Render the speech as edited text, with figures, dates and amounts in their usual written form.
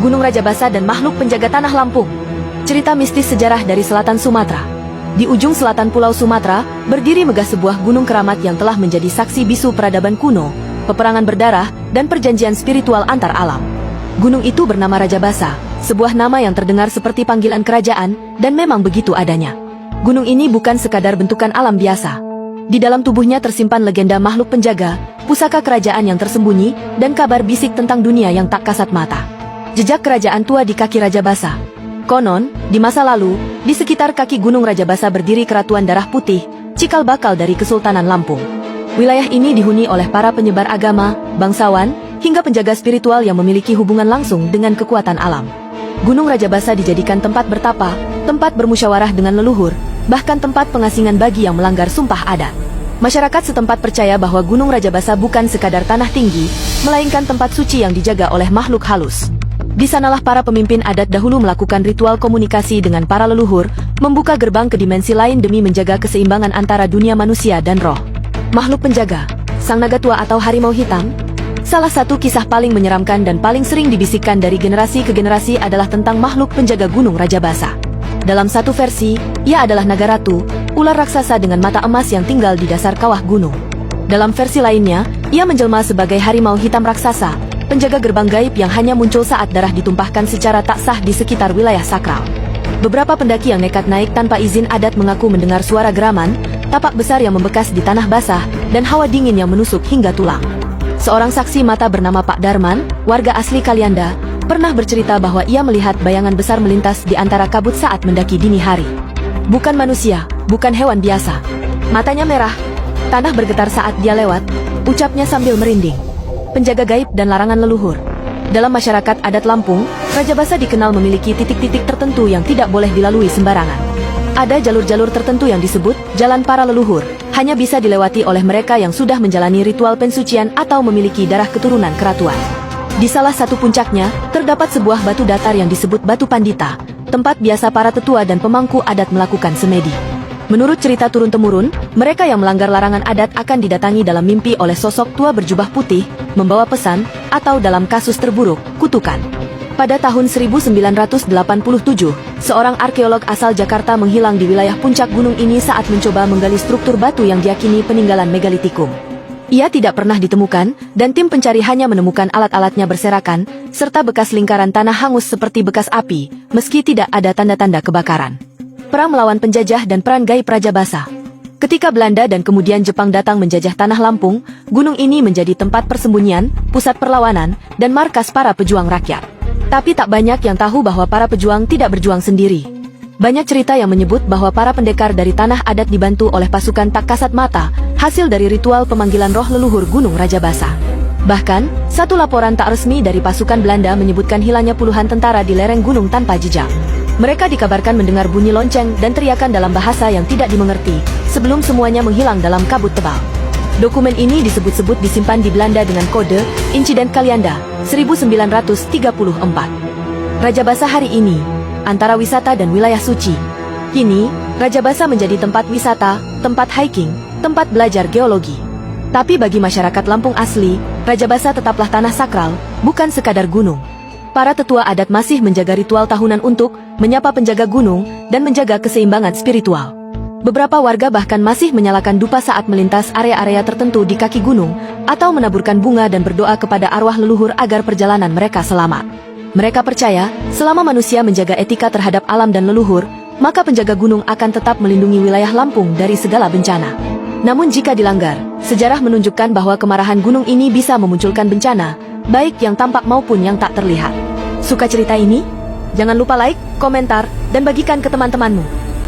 Gunung Rajabasa dan makhluk penjaga tanah Lampung. Cerita mistis sejarah dari selatan Sumatera. Di ujung selatan Pulau Sumatera, berdiri megah sebuah gunung keramat yang telah menjadi saksi bisu peradaban kuno, peperangan berdarah, dan perjanjian spiritual antar alam. Gunung itu bernama Rajabasa, sebuah nama yang terdengar seperti panggilan kerajaan, dan memang begitu adanya. Gunung ini bukan sekadar bentukan alam biasa. Di dalam tubuhnya tersimpan legenda makhluk penjaga, pusaka kerajaan yang tersembunyi, dan kabar bisik tentang dunia yang tak kasat mata. Jejak kerajaan tua di kaki Rajabasa. Konon, di masa lalu, di sekitar kaki Gunung Rajabasa berdiri Keratuan Darah Putih, cikal bakal dari Kesultanan Lampung. Wilayah ini dihuni oleh para penyebar agama, bangsawan, hingga penjaga spiritual yang memiliki hubungan langsung dengan kekuatan alam. Gunung Rajabasa dijadikan tempat bertapa, tempat bermusyawarah dengan leluhur, bahkan tempat pengasingan bagi yang melanggar sumpah adat. Masyarakat setempat percaya bahwa Gunung Rajabasa bukan sekadar tanah tinggi, melainkan tempat suci yang dijaga oleh makhluk halus. Di sanalah para pemimpin adat dahulu melakukan ritual komunikasi dengan para leluhur, membuka gerbang ke dimensi lain demi menjaga keseimbangan antara dunia manusia dan roh. Makhluk penjaga, sang naga tua atau harimau hitam. Salah satu kisah paling menyeramkan dan paling sering dibisikkan dari generasi ke generasi adalah tentang makhluk penjaga Gunung Rajabasa. Dalam satu versi, ia adalah naga ratu, ular raksasa dengan mata emas yang tinggal di dasar kawah gunung. Dalam versi lainnya, ia menjelma sebagai harimau hitam raksasa, penjaga gerbang gaib yang hanya muncul saat darah ditumpahkan secara tak sah di sekitar wilayah sakral. Beberapa pendaki yang nekat naik tanpa izin adat mengaku mendengar suara geraman, tapak besar yang membekas di tanah basah, dan hawa dingin yang menusuk hingga tulang. Seorang saksi mata bernama Pak Darman, warga asli Kalianda, pernah bercerita bahwa ia melihat bayangan besar melintas di antara kabut saat mendaki dini hari. Bukan manusia, bukan hewan biasa. Matanya merah, tanah bergetar saat dia lewat, ucapnya sambil merinding. Penjaga gaib dan larangan leluhur. Dalam masyarakat adat Lampung, Rajabasa dikenal memiliki titik-titik tertentu yang tidak boleh dilalui sembarangan. Ada jalur-jalur tertentu yang disebut jalan para leluhur, hanya bisa dilewati oleh mereka yang sudah menjalani ritual pensucian atau memiliki darah keturunan keratuan. Di salah satu puncaknya, terdapat sebuah batu datar yang disebut Batu Pandita, tempat biasa para tetua dan pemangku adat melakukan semedi. Menurut cerita turun-temurun, mereka yang melanggar larangan adat akan didatangi dalam mimpi oleh sosok tua berjubah putih, membawa pesan, atau dalam kasus terburuk, kutukan. Pada tahun 1987, seorang arkeolog asal Jakarta menghilang di wilayah puncak gunung ini saat mencoba menggali struktur batu yang diyakini peninggalan megalitikum. Ia tidak pernah ditemukan, dan tim pencari hanya menemukan alat-alatnya berserakan, serta bekas lingkaran tanah hangus seperti bekas api, meski tidak ada tanda-tanda kebakaran. Perang melawan penjajah dan peran gaib Rajabasa. Ketika Belanda dan kemudian Jepang datang menjajah tanah Lampung, gunung ini menjadi tempat persembunyian, pusat perlawanan, dan markas para pejuang rakyat. Tapi tak banyak yang tahu bahwa para pejuang tidak berjuang sendiri. Banyak cerita yang menyebut bahwa para pendekar dari tanah adat dibantu oleh pasukan tak kasat mata, hasil dari ritual pemanggilan roh leluhur Gunung Rajabasa. Bahkan, satu laporan tak resmi dari pasukan Belanda menyebutkan hilangnya puluhan tentara di lereng gunung tanpa jejak. Mereka dikabarkan mendengar bunyi lonceng dan teriakan dalam bahasa yang tidak dimengerti, sebelum semuanya menghilang dalam kabut tebal. Dokumen ini disebut-sebut disimpan di Belanda dengan kode Insiden Kalianda 1934. Rajabasa hari ini, antara wisata dan wilayah suci. Kini, Rajabasa menjadi tempat wisata, tempat hiking, tempat belajar geologi. Tapi bagi masyarakat Lampung asli, Rajabasa tetaplah tanah sakral, bukan sekadar gunung. Para tetua adat masih menjaga ritual tahunan untuk menyapa penjaga gunung dan menjaga keseimbangan spiritual. Beberapa warga bahkan masih menyalakan dupa saat melintas area-area tertentu di kaki gunung, atau menaburkan bunga dan berdoa kepada arwah leluhur agar perjalanan mereka selamat. Mereka percaya, selama manusia menjaga etika terhadap alam dan leluhur, maka penjaga gunung akan tetap melindungi wilayah Lampung dari segala bencana. Namun jika dilanggar, sejarah menunjukkan bahwa kemarahan gunung ini bisa memunculkan bencana, baik yang tampak maupun yang tak terlihat. Suka cerita ini? Jangan lupa like, komentar, dan bagikan ke teman-temanmu.